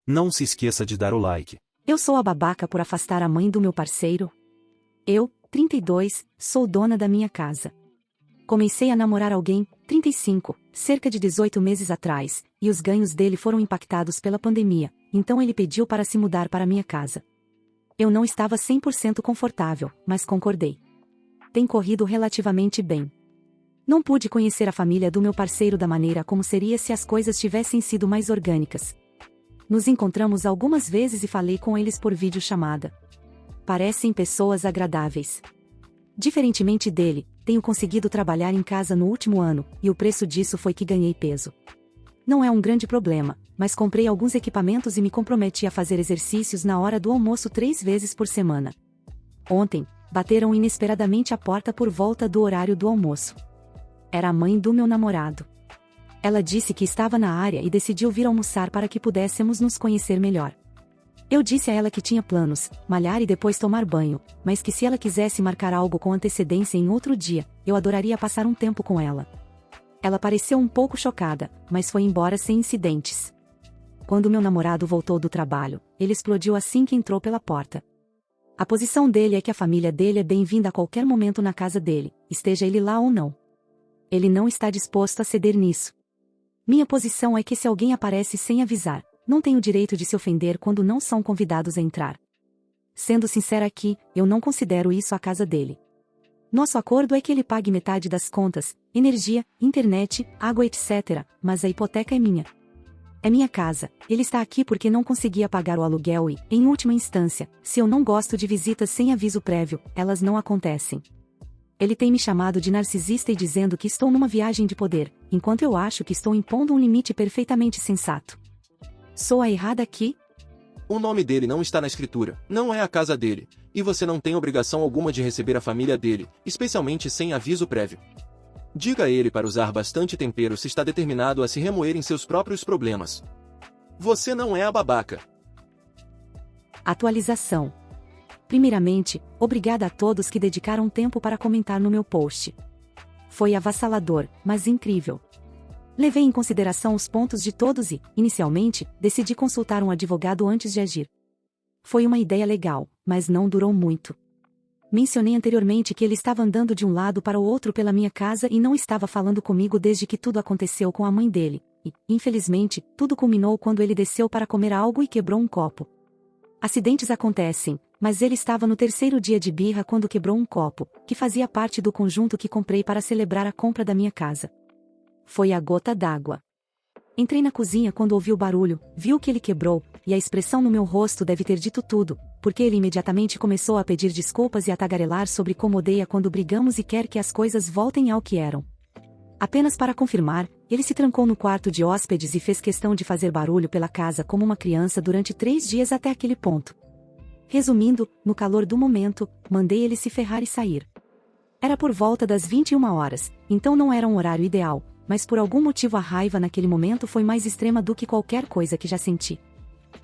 Não se esqueça de dar o like. Eu sou a babaca por afastar a mãe do meu parceiro? Eu, 32, sou dona da minha casa. Comecei a namorar alguém, 35, cerca de 18 meses atrás, e os ganhos dele foram impactados pela pandemia, então ele pediu para se mudar para minha casa. Eu não estava 100% confortável, mas concordei. Tem corrido relativamente bem. Não pude conhecer a família do meu parceiro da maneira como seria se as coisas tivessem sido mais orgânicas. Nos encontramos algumas vezes e falei com eles por videochamada. Parecem pessoas agradáveis. Diferentemente dele, tenho conseguido trabalhar em casa no último ano, e o preço disso foi que ganhei peso. Não é um grande problema, mas comprei alguns equipamentos e me comprometi a fazer exercícios na hora do almoço 3 vezes por semana. Ontem, bateram inesperadamente à porta por volta do horário do almoço. Era a mãe do meu namorado. Ela disse que estava na área e decidiu vir almoçar para que pudéssemos nos conhecer melhor. Eu disse a ela que tinha planos, malhar e depois tomar banho, mas que se ela quisesse marcar algo com antecedência em outro dia, eu adoraria passar um tempo com ela. Ela pareceu um pouco chocada, mas foi embora sem incidentes. Quando meu namorado voltou do trabalho, ele explodiu assim que entrou pela porta. A posição dele é que a família dele é bem-vinda a qualquer momento na casa dele, esteja ele lá ou não. Ele não está disposto a ceder nisso. Minha posição é que se alguém aparece sem avisar, não tem o direito de se ofender quando não são convidados a entrar. Sendo sincera aqui, eu não considero isso a casa dele. Nosso acordo é que ele pague metade das contas, energia, internet, água etc., mas a hipoteca é minha. É minha casa, ele está aqui porque não conseguia pagar o aluguel e, em última instância, se eu não gosto de visitas sem aviso prévio, elas não acontecem. Ele tem me chamado de narcisista e dizendo que estou numa viagem de poder, enquanto eu acho que estou impondo um limite perfeitamente sensato. Sou a errada aqui? O nome dele não está na escritura, não é a casa dele, e você não tem obrigação alguma de receber a família dele, especialmente sem aviso prévio. Diga a ele para usar bastante tempero se está determinado a se remoer em seus próprios problemas. Você não é a babaca. Atualização. Primeiramente, obrigada a todos que dedicaram tempo para comentar no meu post. Foi avassalador, mas incrível. Levei em consideração os pontos de todos e, inicialmente, decidi consultar um advogado antes de agir. Foi uma ideia legal, mas não durou muito. Mencionei anteriormente que ele estava andando de um lado para o outro pela minha casa e não estava falando comigo desde que tudo aconteceu com a mãe dele, e, infelizmente, tudo culminou quando ele desceu para comer algo e quebrou um copo. Acidentes acontecem, mas ele estava no 3º dia de birra quando quebrou um copo, que fazia parte do conjunto que comprei para celebrar a compra da minha casa. Foi a gota d'água. Entrei na cozinha quando ouvi o barulho, vi o que ele quebrou, e a expressão no meu rosto deve ter dito tudo, porque ele imediatamente começou a pedir desculpas e a tagarelar sobre como odeia quando brigamos e quer que as coisas voltem ao que eram. Apenas para confirmar, ele se trancou no quarto de hóspedes e fez questão de fazer barulho pela casa como uma criança durante 3 dias até aquele ponto. Resumindo, no calor do momento, mandei ele se ferrar e sair. Era por volta das 21 horas, então não era um horário ideal, mas por algum motivo a raiva naquele momento foi mais extrema do que qualquer coisa que já senti.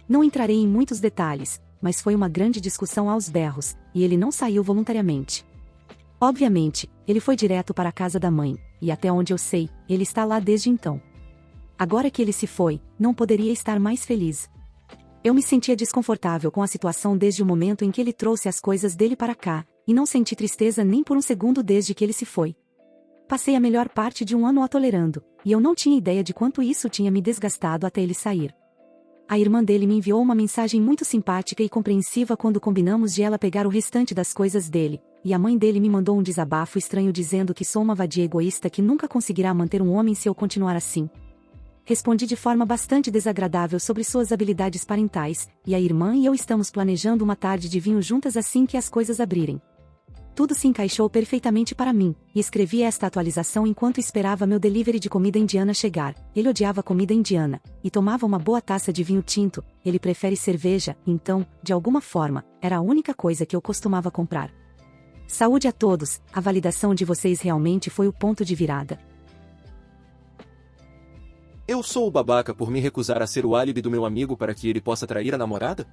Não entrarei em muitos detalhes, mas foi uma grande discussão aos berros, e ele não saiu voluntariamente. Obviamente, ele foi direto para a casa da mãe, e até onde eu sei, ele está lá desde então. Agora que ele se foi, não poderia estar mais feliz. Eu me sentia desconfortável com a situação desde o momento em que ele trouxe as coisas dele para cá, e não senti tristeza nem por um segundo desde que ele se foi. Passei a melhor parte de um ano o tolerando, e eu não tinha ideia de quanto isso tinha me desgastado até ele sair. A irmã dele me enviou uma mensagem muito simpática e compreensiva quando combinamos de ela pegar o restante das coisas dele, e a mãe dele me mandou um desabafo estranho dizendo que sou uma vadia egoísta que nunca conseguirá manter um homem se eu continuar assim. Respondi de forma bastante desagradável sobre suas habilidades parentais, e a irmã e eu estamos planejando uma tarde de vinho juntas assim que as coisas abrirem. Tudo se encaixou perfeitamente para mim, e escrevi esta atualização enquanto esperava meu delivery de comida indiana chegar. Ele odiava comida indiana, e tomava uma boa taça de vinho tinto, ele prefere cerveja, então, de alguma forma, era a única coisa que eu costumava comprar. Saúde a todos, a validação de vocês realmente foi o ponto de virada. Eu sou o babaca por me recusar a ser o álibi do meu amigo para que ele possa trair a namorada?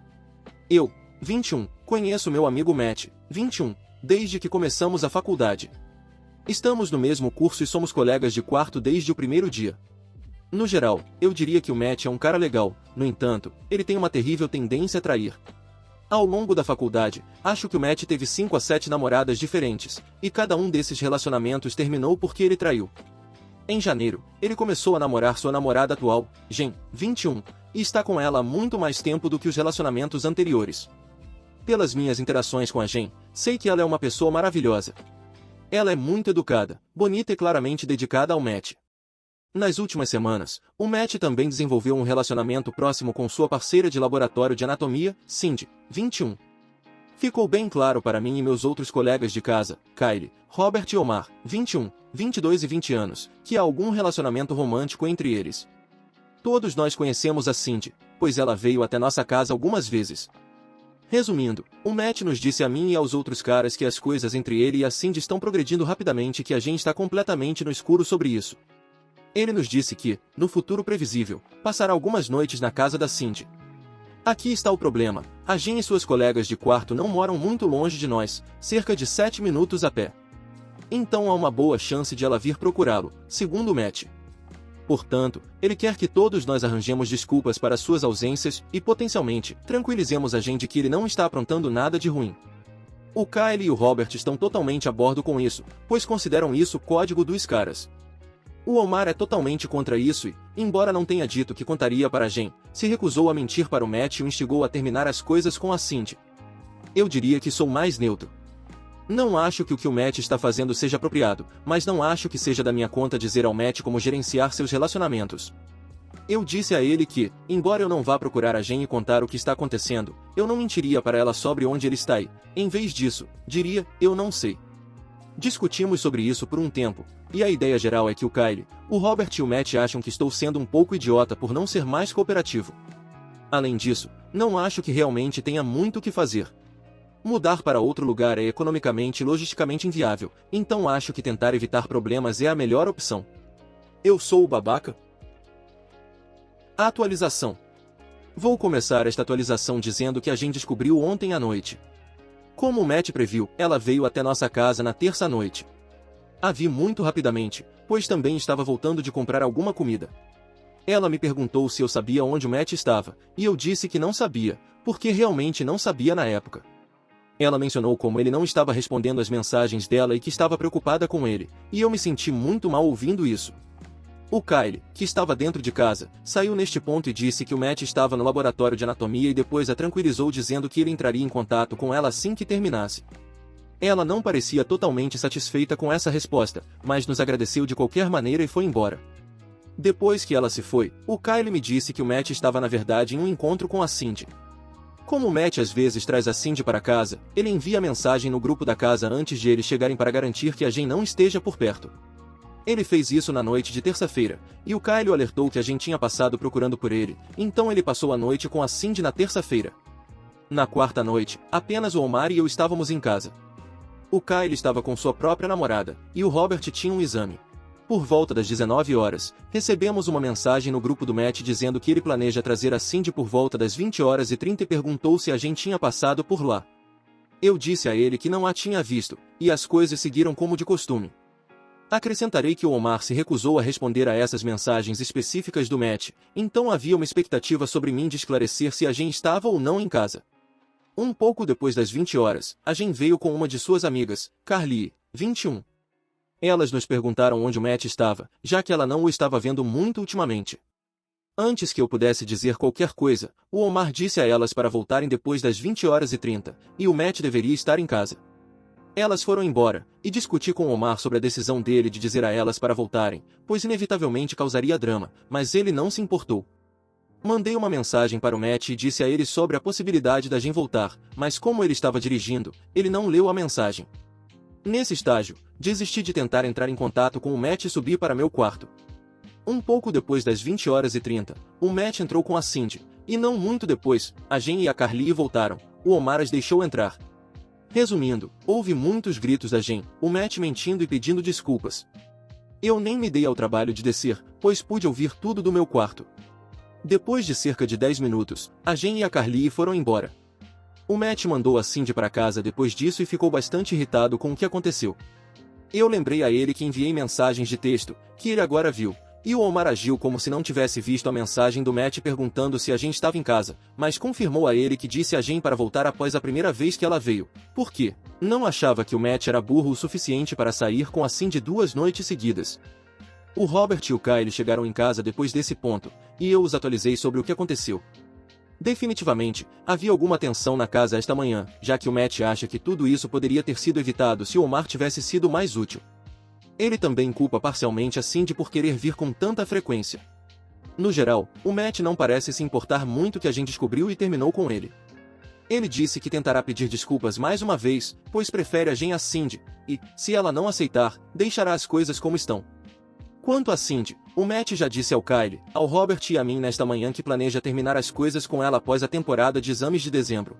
Eu, 21, conheço meu amigo Matt, 21. Desde que começamos a faculdade. Estamos no mesmo curso e somos colegas de quarto desde o primeiro dia. No geral, eu diria que o Matt é um cara legal, no entanto, ele tem uma terrível tendência a trair. Ao longo da faculdade, acho que o Matt teve 5 a 7 namoradas diferentes, e cada um desses relacionamentos terminou porque ele traiu. Em janeiro, ele começou a namorar sua namorada atual, Jen, 21, e está com ela há muito mais tempo do que os relacionamentos anteriores. Pelas minhas interações com a Jen, sei que ela é uma pessoa maravilhosa. Ela é muito educada, bonita e claramente dedicada ao Matt. Nas últimas semanas, o Matt também desenvolveu um relacionamento próximo com sua parceira de laboratório de anatomia, Cindy, 21. Ficou bem claro para mim e meus outros colegas de casa, Kylie, Robert e Omar, 21, 22 e 20 anos, que há algum relacionamento romântico entre eles. Todos nós conhecemos a Cindy, pois ela veio até nossa casa algumas vezes. Resumindo, o Matt nos disse a mim e aos outros caras que as coisas entre ele e a Cindy estão progredindo rapidamente e que a gente está completamente no escuro sobre isso. Ele nos disse que, no futuro previsível, passará algumas noites na casa da Cindy. Aqui está o problema, a Jen e suas colegas de quarto não moram muito longe de nós, cerca de 7 minutos a pé. Então há uma boa chance de ela vir procurá-lo, segundo o Matt. Portanto, ele quer que todos nós arranjemos desculpas para suas ausências e, potencialmente, tranquilizemos a Jen de que ele não está aprontando nada de ruim. O Kyle e o Robert estão totalmente a bordo com isso, pois consideram isso o código dos caras. O Omar é totalmente contra isso e, embora não tenha dito que contaria para a Jen, se recusou a mentir para o Matt e o instigou a terminar as coisas com a Cindy. Eu diria que sou mais neutro. Não acho que o que o Matt está fazendo seja apropriado, mas não acho que seja da minha conta dizer ao Matt como gerenciar seus relacionamentos. Eu disse a ele que, embora eu não vá procurar a Jen e contar o que está acontecendo, eu não mentiria para ela sobre onde ele está e, em vez disso, diria, eu não sei. Discutimos sobre isso por um tempo, e a ideia geral é que o Kyle, o Robert e o Matt acham que estou sendo um pouco idiota por não ser mais cooperativo. Além disso, não acho que realmente tenha muito o que fazer. Mudar para outro lugar é economicamente e logisticamente inviável, então acho que tentar evitar problemas é a melhor opção. Eu sou o babaca? Atualização. Vou começar esta atualização dizendo que a gente descobriu ontem à noite. Como o Matt previu, ela veio até nossa casa na terça-noite. A vi muito rapidamente, pois também estava voltando de comprar alguma comida. Ela me perguntou se eu sabia onde o Matt estava, e eu disse que não sabia, porque realmente não sabia na época. Ela mencionou como ele não estava respondendo às mensagens dela e que estava preocupada com ele, e eu me senti muito mal ouvindo isso. O Kyle, que estava dentro de casa, saiu neste ponto e disse que o Matt estava no laboratório de anatomia e depois a tranquilizou dizendo que ele entraria em contato com ela assim que terminasse. Ela não parecia totalmente satisfeita com essa resposta, mas nos agradeceu de qualquer maneira e foi embora. Depois que ela se foi, o Kyle me disse que o Matt estava na verdade em um encontro com a Cindy. Como o Matt às vezes traz a Cindy para casa, ele envia mensagem no grupo da casa antes de eles chegarem para garantir que a Jen não esteja por perto. Ele fez isso na noite de terça-feira, e o Kyle alertou que a gente tinha passado procurando por ele, então ele passou a noite com a Cindy na terça-feira. Na quarta noite, apenas o Omar e eu estávamos em casa. O Kyle estava com sua própria namorada, e o Robert tinha um exame. Por volta das 19 horas, recebemos uma mensagem no grupo do Matt dizendo que ele planeja trazer a Cindy por volta das 20 horas e 30 e perguntou se a gente tinha passado por lá. Eu disse a ele que não a tinha visto, e as coisas seguiram como de costume. Acrescentarei que o Omar se recusou a responder a essas mensagens específicas do Matt, então havia uma expectativa sobre mim de esclarecer se a Jen estava ou não em casa. Um pouco depois das 20 horas, a Jen veio com uma de suas amigas, Carly, 21. Elas nos perguntaram onde o Matt estava, já que ela não o estava vendo muito ultimamente. Antes que eu pudesse dizer qualquer coisa, o Omar disse a elas para voltarem depois das 20 horas e 30, e o Matt deveria estar em casa. Elas foram embora, e discuti com o Omar sobre a decisão dele de dizer a elas para voltarem, pois inevitavelmente causaria drama, mas ele não se importou. Mandei uma mensagem para o Matt e disse a ele sobre a possibilidade da Jen voltar, mas como ele estava dirigindo, ele não leu a mensagem. Nesse estágio, desisti de tentar entrar em contato com o Matt e subi para meu quarto. Um pouco depois das 20 horas e 30, o Matt entrou com a Cindy, e não muito depois, a Jen e a Carly voltaram, o Omar as deixou entrar. Resumindo, houve muitos gritos da Jen, o Matt mentindo e pedindo desculpas. Eu nem me dei ao trabalho de descer, pois pude ouvir tudo do meu quarto. Depois de cerca de 10 minutos, a Jen e a Carly foram embora. O Matt mandou a Cindy para casa depois disso e ficou bastante irritado com o que aconteceu. Eu lembrei a ele que enviei mensagens de texto, que ele agora viu, E o Omar agiu como se não tivesse visto a mensagem do Matt perguntando se a Jen estava em casa, mas confirmou a ele que disse a Jen para voltar após a primeira vez que ela veio. Por quê? Não achava que o Matt era burro o suficiente para sair com a Cindy 2 noites seguidas. O Robert e o Kyle chegaram em casa depois desse ponto, e eu os atualizei sobre o que aconteceu. Definitivamente, havia alguma tensão na casa esta manhã, já que o Matt acha que tudo isso poderia ter sido evitado se o Omar tivesse sido mais útil. Ele também culpa parcialmente a Cindy por querer vir com tanta frequência. No geral, o Matt não parece se importar muito que a gente descobriu e terminou com ele. Ele disse que tentará pedir desculpas mais uma vez, pois prefere a Jen a Cindy, e, se ela não aceitar, deixará as coisas como estão. Quanto a Cindy, o Matt já disse ao Kyle, ao Robert e a mim nesta manhã que planeja terminar as coisas com ela após a temporada de exames de dezembro.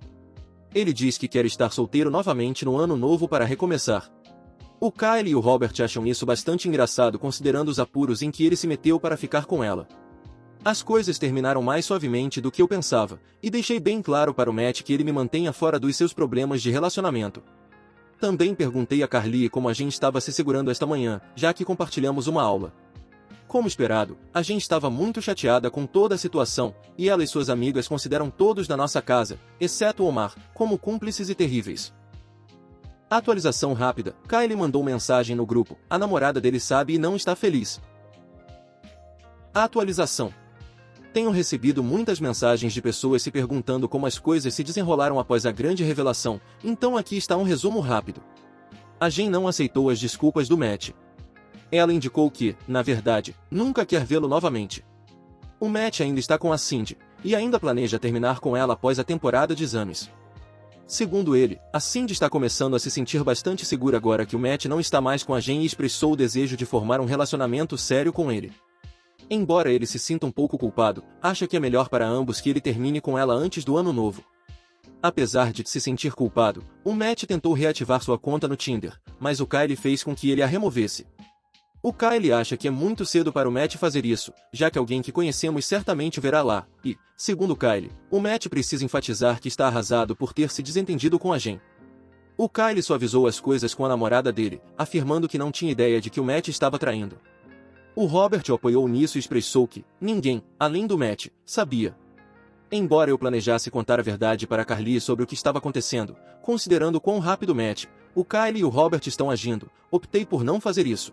Ele diz que quer estar solteiro novamente no ano novo para recomeçar. O Kyle e o Robert acham isso bastante engraçado considerando os apuros em que ele se meteu para ficar com ela. As coisas terminaram mais suavemente do que eu pensava, e deixei bem claro para o Matt que ele me mantenha fora dos seus problemas de relacionamento. Também perguntei a Carly como a gente estava se segurando esta manhã, já que compartilhamos uma aula. Como esperado, a gente estava muito chateada com toda a situação, e ela e suas amigas consideram todos da nossa casa, exceto Omar, como cúmplices e terríveis. Atualização rápida, Kyle mandou mensagem no grupo, a namorada dele sabe e não está feliz. Atualização. Tenho recebido muitas mensagens de pessoas se perguntando como as coisas se desenrolaram após a grande revelação, então aqui está um resumo rápido. A Jen não aceitou as desculpas do Matt. Ela indicou que, na verdade, nunca quer vê-lo novamente. O Matt ainda está com a Cindy, e ainda planeja terminar com ela após a temporada de exames. Segundo ele, a Cindy está começando a se sentir bastante segura agora que o Matt não está mais com a Jen e expressou o desejo de formar um relacionamento sério com ele. Embora ele se sinta um pouco culpado, acha que é melhor para ambos que ele termine com ela antes do ano novo. Apesar de se sentir culpado, o Matt tentou reativar sua conta no Tinder, mas o Kyle fez com que ele a removesse. O Kyle acha que é muito cedo para o Matt fazer isso, já que alguém que conhecemos certamente verá lá, e, segundo Kyle, o Matt precisa enfatizar que está arrasado por ter se desentendido com a Jen. O Kyle suavizou as coisas com a namorada dele, afirmando que não tinha ideia de que o Matt estava traindo. O Robert o apoiou nisso e expressou que ninguém, além do Matt, sabia. Embora eu planejasse contar a verdade para Carly sobre o que estava acontecendo, considerando quão rápido o Matt, o Kyle e o Robert estão agindo, optei por não fazer isso.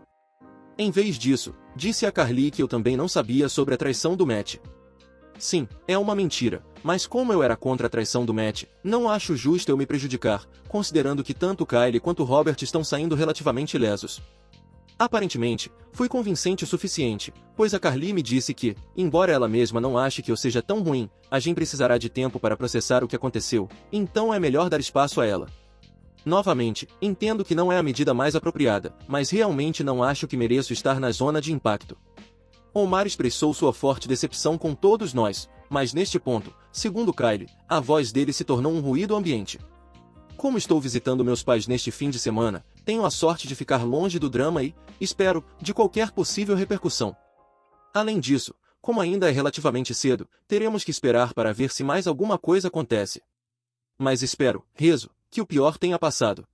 Em vez disso, disse a Carly que eu também não sabia sobre a traição do Matt. Sim, é uma mentira, mas como eu era contra a traição do Matt, não acho justo eu me prejudicar, considerando que tanto Kyle quanto Robert estão saindo relativamente ilesos. Aparentemente, fui convincente o suficiente, pois a Carly me disse que, embora ela mesma não ache que eu seja tão ruim, a Jen precisará de tempo para processar o que aconteceu, então é melhor dar espaço a ela. Novamente, entendo que não é a medida mais apropriada, mas realmente não acho que mereço estar na zona de impacto. Omar expressou sua forte decepção com todos nós, mas neste ponto, segundo Kyle, a voz dele se tornou um ruído ambiente. Como estou visitando meus pais neste fim de semana, tenho a sorte de ficar longe do drama e, espero, de qualquer possível repercussão. Além disso, como ainda é relativamente cedo, teremos que esperar para ver se mais alguma coisa acontece. Mas espero, rezo, que o pior tenha passado.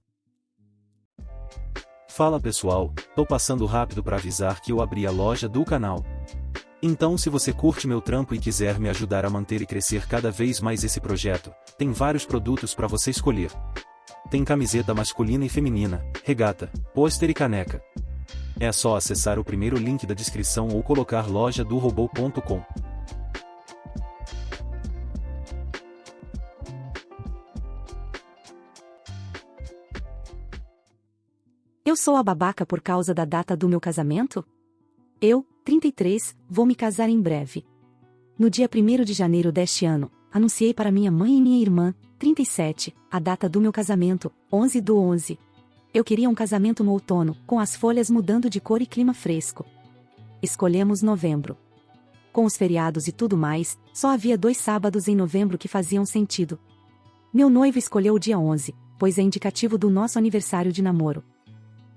Fala pessoal, tô passando rápido para avisar que eu abri a loja do canal. Então se você curte meu trampo e quiser me ajudar a manter e crescer cada vez mais esse projeto, tem vários produtos para você escolher. Tem camiseta masculina e feminina, regata, pôster e caneca. É só acessar o primeiro link da descrição ou colocar lojadorobô.com. Eu sou a babaca por causa da data do meu casamento? Eu, 33, vou me casar em breve. No dia 1º de janeiro deste ano, anunciei para minha mãe e minha irmã, 37, a data do meu casamento, 11/11. Eu queria um casamento no outono, com as folhas mudando de cor e clima fresco. Escolhemos novembro. Com os feriados e tudo mais, só havia 2 sábados em novembro que faziam sentido. Meu noivo escolheu o dia 11, pois é indicativo do nosso aniversário de namoro.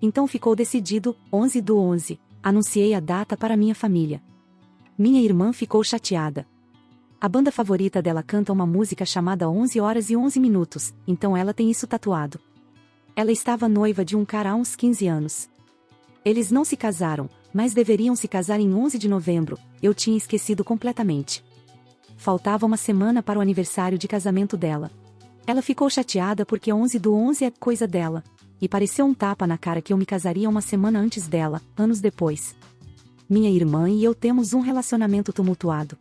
Então ficou decidido, 11/11, anunciei a data para minha família. Minha irmã ficou chateada. A banda favorita dela canta uma música chamada 11 horas e 11 minutos, então ela tem isso tatuado. Ela estava noiva de um cara há uns 15 anos. Eles não se casaram, mas deveriam se casar em 11 de novembro, eu tinha esquecido completamente. Faltava uma semana para o aniversário de casamento dela. Ela ficou chateada porque 11/11 é coisa dela. E pareceu um tapa na cara que eu me casaria uma semana antes dela, anos depois. Minha irmã e eu temos um relacionamento tumultuado.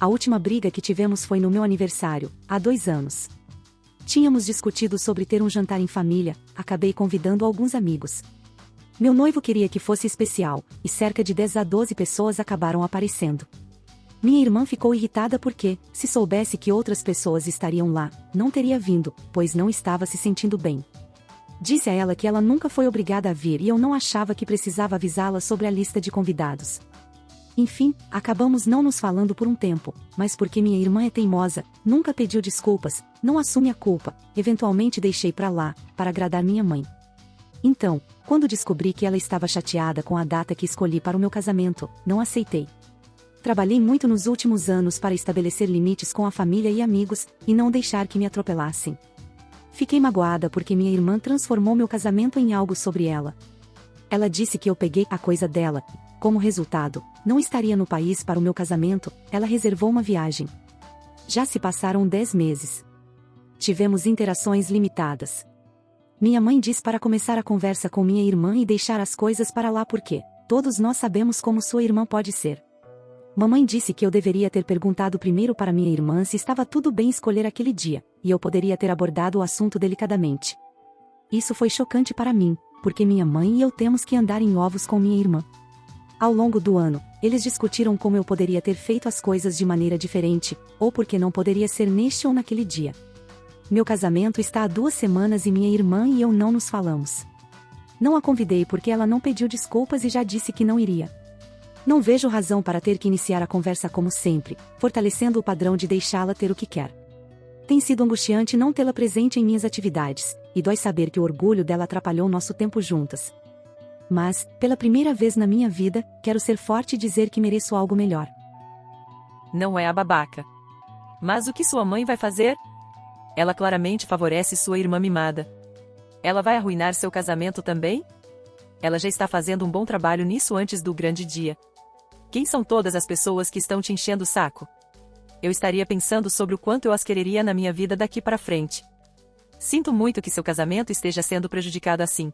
A última briga que tivemos foi no meu aniversário, há 2 anos. Tínhamos discutido sobre ter um jantar em família, acabei convidando alguns amigos. Meu noivo queria que fosse especial, e cerca de 10 a 12 pessoas acabaram aparecendo. Minha irmã ficou irritada porque, se soubesse que outras pessoas estariam lá, não teria vindo, pois não estava se sentindo bem. Disse a ela que ela nunca foi obrigada a vir e eu não achava que precisava avisá-la sobre a lista de convidados. Enfim, acabamos não nos falando por um tempo, mas porque minha irmã é teimosa, nunca pediu desculpas, não assume a culpa, eventualmente deixei pra lá, para agradar minha mãe. Então, quando descobri que ela estava chateada com a data que escolhi para o meu casamento, não aceitei. Trabalhei muito nos últimos anos para estabelecer limites com a família e amigos, e não deixar que me atropelassem. Fiquei magoada porque minha irmã transformou meu casamento em algo sobre ela. Ela disse que eu peguei a coisa dela. Como resultado, não estaria no país para o meu casamento, ela reservou uma viagem. Já se passaram 10 meses. Tivemos interações limitadas. Minha mãe disse para começar a conversa com minha irmã e deixar as coisas para lá porque todos nós sabemos como sua irmã pode ser. Mamãe disse que eu deveria ter perguntado primeiro para minha irmã se estava tudo bem escolher aquele dia, e eu poderia ter abordado o assunto delicadamente. Isso foi chocante para mim, porque minha mãe e eu temos que andar em ovos com minha irmã. Ao longo do ano, eles discutiram como eu poderia ter feito as coisas de maneira diferente, ou porque não poderia ser neste ou naquele dia. Meu casamento está há 2 semanas e minha irmã e eu não nos falamos. Não a convidei porque ela não pediu desculpas e já disse que não iria. Não vejo razão para ter que iniciar a conversa como sempre, fortalecendo o padrão de deixá-la ter o que quer. Tem sido angustiante não tê-la presente em minhas atividades, e dói saber que o orgulho dela atrapalhou nosso tempo juntas. Mas, pela primeira vez na minha vida, quero ser forte e dizer que mereço algo melhor. Não é a babaca. Mas o que sua mãe vai fazer? Ela claramente favorece sua irmã mimada. Ela vai arruinar seu casamento também? Ela já está fazendo um bom trabalho nisso antes do grande dia. Quem são todas as pessoas que estão te enchendo o saco? Eu estaria pensando sobre o quanto eu as quereria na minha vida daqui para frente. Sinto muito que seu casamento esteja sendo prejudicado assim.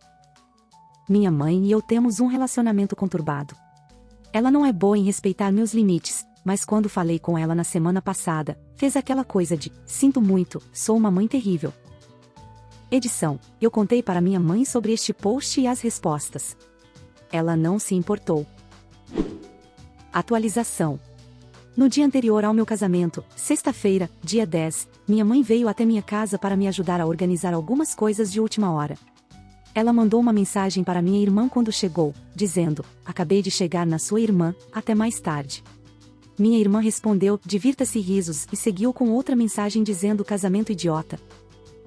Minha mãe e eu temos um relacionamento conturbado. Ela não é boa em respeitar meus limites, mas quando falei com ela na semana passada, fez aquela coisa de, sinto muito, sou uma mãe terrível. Edição, eu contei para minha mãe sobre este post e as respostas. Ela não se importou. Atualização. No dia anterior ao meu casamento, sexta-feira, dia 10, minha mãe veio até minha casa para me ajudar a organizar algumas coisas de última hora. Ela mandou uma mensagem para minha irmã quando chegou, dizendo, acabei de chegar na sua irmã, até mais tarde. Minha irmã respondeu, divirta-se risos, e seguiu com outra mensagem dizendo casamento idiota.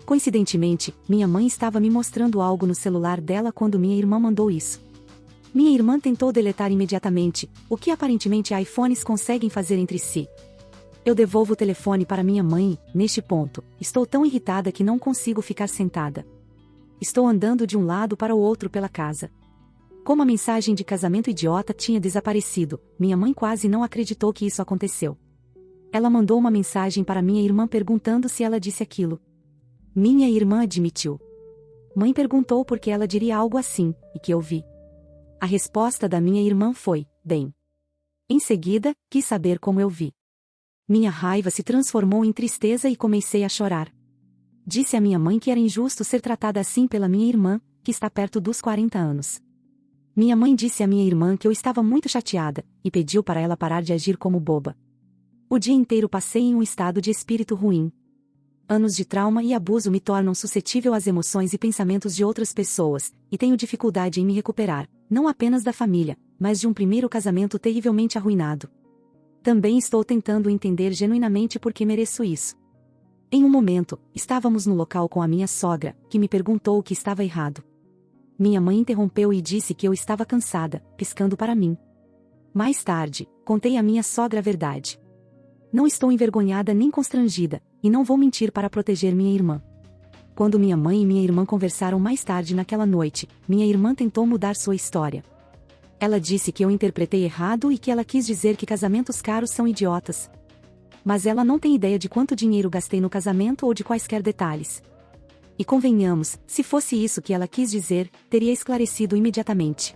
Coincidentemente, minha mãe estava me mostrando algo no celular dela quando minha irmã mandou isso. Minha irmã tentou deletar imediatamente, o que aparentemente iPhones conseguem fazer entre si. Eu devolvo o telefone para minha mãe, neste ponto, estou tão irritada que não consigo ficar sentada. Estou andando de um lado para o outro pela casa. Como a mensagem de casamento idiota tinha desaparecido, minha mãe quase não acreditou que isso aconteceu. Ela mandou uma mensagem para minha irmã perguntando se ela disse aquilo. Minha irmã admitiu. Mãe perguntou por que ela diria algo assim, e que eu vi. A resposta da minha irmã foi, bem. Em seguida, quis saber como eu vi. Minha raiva se transformou em tristeza e comecei a chorar. Disse a minha mãe que era injusto ser tratada assim pela minha irmã, que está perto dos 40 anos. Minha mãe disse à minha irmã que eu estava muito chateada, e pediu para ela parar de agir como boba. O dia inteiro passei em um estado de espírito ruim. Anos de trauma e abuso me tornam suscetível às emoções e pensamentos de outras pessoas, e tenho dificuldade em me recuperar, não apenas da família, mas de um primeiro casamento terrivelmente arruinado. Também estou tentando entender genuinamente por que mereço isso. Em um momento, estávamos no local com a minha sogra, que me perguntou o que estava errado. Minha mãe interrompeu e disse que eu estava cansada, piscando para mim. Mais tarde, contei à minha sogra a verdade. Não estou envergonhada nem constrangida, e não vou mentir para proteger minha irmã. Quando minha mãe e minha irmã conversaram mais tarde naquela noite, minha irmã tentou mudar sua história. Ela disse que eu interpretei errado e que ela quis dizer que casamentos caros são idiotas. Mas ela não tem ideia de quanto dinheiro gastei no casamento ou de quaisquer detalhes. E convenhamos, se fosse isso que ela quis dizer, teria esclarecido imediatamente.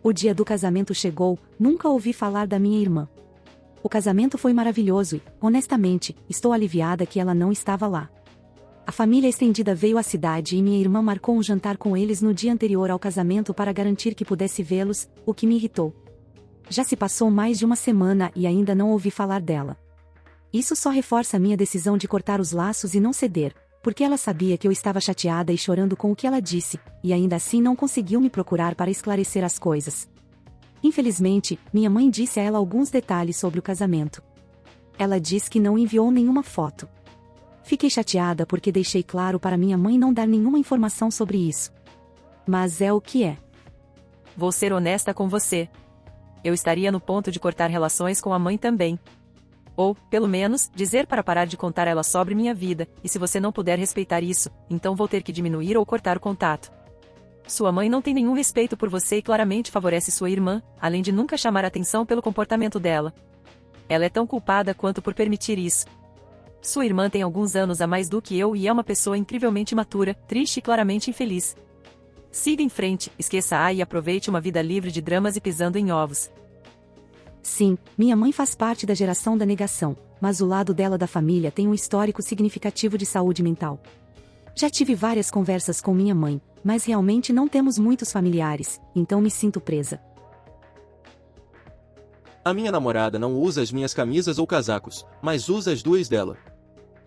O dia do casamento chegou, nunca ouvi falar da minha irmã. O casamento foi maravilhoso e, honestamente, estou aliviada que ela não estava lá. A família estendida veio à cidade e minha irmã marcou um jantar com eles no dia anterior ao casamento para garantir que pudesse vê-los, o que me irritou. Já se passou mais de uma semana e ainda não ouvi falar dela. Isso só reforça minha decisão de cortar os laços e não ceder, porque ela sabia que eu estava chateada e chorando com o que ela disse, e ainda assim não conseguiu me procurar para esclarecer as coisas. Infelizmente, minha mãe disse a ela alguns detalhes sobre o casamento. Ela diz que não enviou nenhuma foto. Fiquei chateada porque deixei claro para minha mãe não dar nenhuma informação sobre isso. Mas é o que é. Vou ser honesta com você. Eu estaria no ponto de cortar relações com a mãe também. Ou, pelo menos, dizer para parar de contar ela sobre minha vida, e se você não puder respeitar isso, então vou ter que diminuir ou cortar o contato. Sua mãe não tem nenhum respeito por você e claramente favorece sua irmã, além de nunca chamar atenção pelo comportamento dela. Ela é tão culpada quanto por permitir isso. Sua irmã tem alguns anos a mais do que eu e é uma pessoa incrivelmente matura, triste e claramente infeliz. Siga em frente, esqueça e aproveite uma vida livre de dramas e pisando em ovos. Sim, minha mãe faz parte da geração da negação, mas o lado dela da família tem um histórico significativo de saúde mental. Já tive várias conversas com minha mãe, mas realmente não temos muitos familiares, então me sinto presa. A minha namorada não usa as minhas camisas ou casacos, mas usa as duas dela.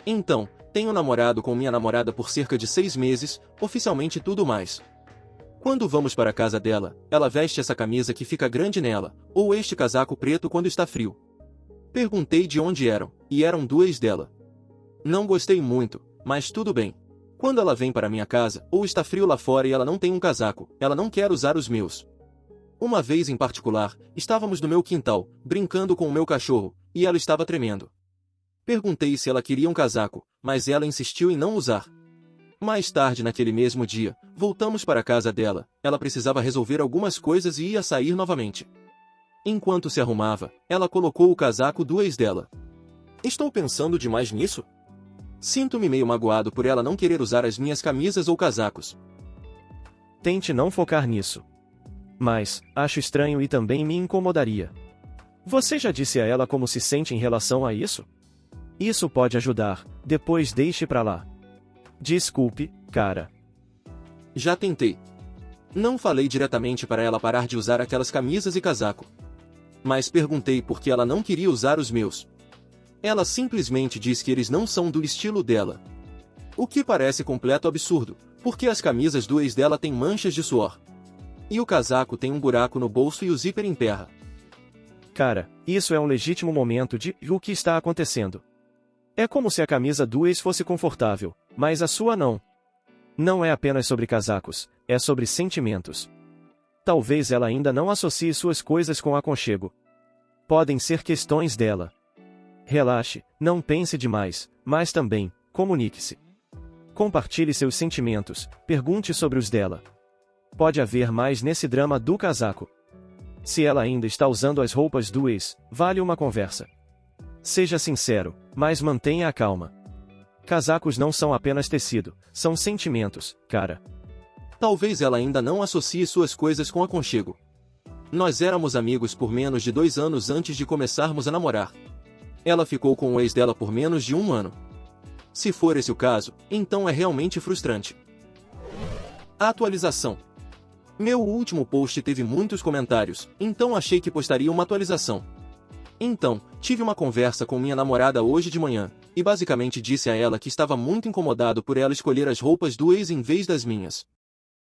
Então, tenho namorado com minha namorada por cerca de 6 meses, oficialmente tudo mais. Quando vamos para a casa dela, ela veste essa camisa que fica grande nela, ou este casaco preto quando está frio. Perguntei de onde eram, e eram duas dela. Não gostei muito, mas tudo bem. Quando ela vem para minha casa, ou está frio lá fora e ela não tem um casaco, ela não quer usar os meus. Uma vez em particular, estávamos no meu quintal, brincando com o meu cachorro, e ela estava tremendo. Perguntei se ela queria um casaco, mas ela insistiu em não usar. Mais tarde naquele mesmo dia, voltamos para a casa dela, ela precisava resolver algumas coisas e ia sair novamente. Enquanto se arrumava, ela colocou o casaco duas dela. Estou pensando demais nisso? Sinto-me meio magoado por ela não querer usar as minhas camisas ou casacos. Tente não focar nisso. Mas, acho estranho e também me incomodaria. Você já disse a ela como se sente em relação a isso? Isso pode ajudar, depois deixe pra lá. Desculpe, cara. Já tentei. Não falei diretamente para ela parar de usar aquelas camisas e casaco. Mas perguntei por que ela não queria usar os meus. Ela simplesmente diz que eles não são do estilo dela. O que parece completo absurdo, porque as camisas do ex dela têm manchas de suor. E o casaco tem um buraco no bolso e o zíper emperra. Cara, isso é um legítimo momento de o que está acontecendo. É como se a camisa do ex fosse confortável, mas a sua não. Não é apenas sobre casacos, é sobre sentimentos. Talvez ela ainda não associe suas coisas com aconchego. Podem ser questões dela. Relaxe, não pense demais, mas também, comunique-se. Compartilhe seus sentimentos, pergunte sobre os dela. Pode haver mais nesse drama do casaco. Se ela ainda está usando as roupas do ex, vale uma conversa. Seja sincero, mas mantenha a calma. Casacos não são apenas tecido, são sentimentos, cara. Talvez ela ainda não associe suas coisas com aconchego. Nós éramos amigos por menos de 2 anos antes de começarmos a namorar. Ela ficou com o ex dela por menos de 1 ano. Se for esse o caso, então é realmente frustrante. Atualização. Meu último post teve muitos comentários, então achei que postaria uma atualização. Então, tive uma conversa com minha namorada hoje de manhã, e basicamente disse a ela que estava muito incomodado por ela escolher as roupas do ex em vez das minhas.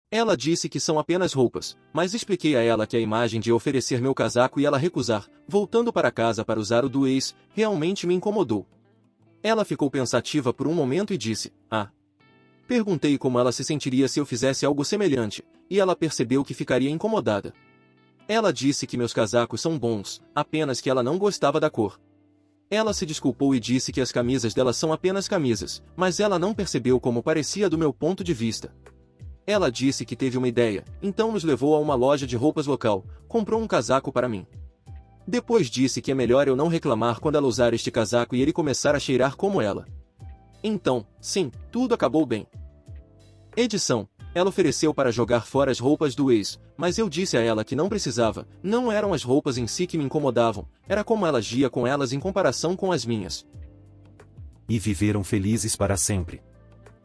Ela disse que são apenas roupas, mas expliquei a ela que a imagem de oferecer meu casaco e ela recusar, voltando para casa para usar o do ex, realmente me incomodou. Ela ficou pensativa por um momento e disse, Perguntei como ela se sentiria se eu fizesse algo semelhante, e ela percebeu que ficaria incomodada. Ela disse que meus casacos são bons, apenas que ela não gostava da cor. Ela se desculpou e disse que as camisas dela são apenas camisas, mas ela não percebeu como parecia do meu ponto de vista. Ela disse que teve uma ideia, então nos levou a uma loja de roupas local, comprou um casaco para mim. Depois disse que é melhor eu não reclamar quando ela usar este casaco e ele começar a cheirar como ela. Então, sim, tudo acabou bem. Edição. Ela ofereceu para jogar fora as roupas do ex, mas eu disse a ela que não precisava, não eram as roupas em si que me incomodavam, era como ela agia com elas em comparação com as minhas. E viveram felizes para sempre.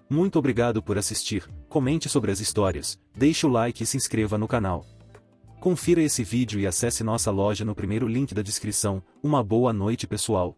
Muito obrigado por assistir, comente sobre as histórias, deixe o like e se inscreva no canal. Confira esse vídeo e acesse nossa loja no primeiro link da descrição. Uma boa noite, pessoal.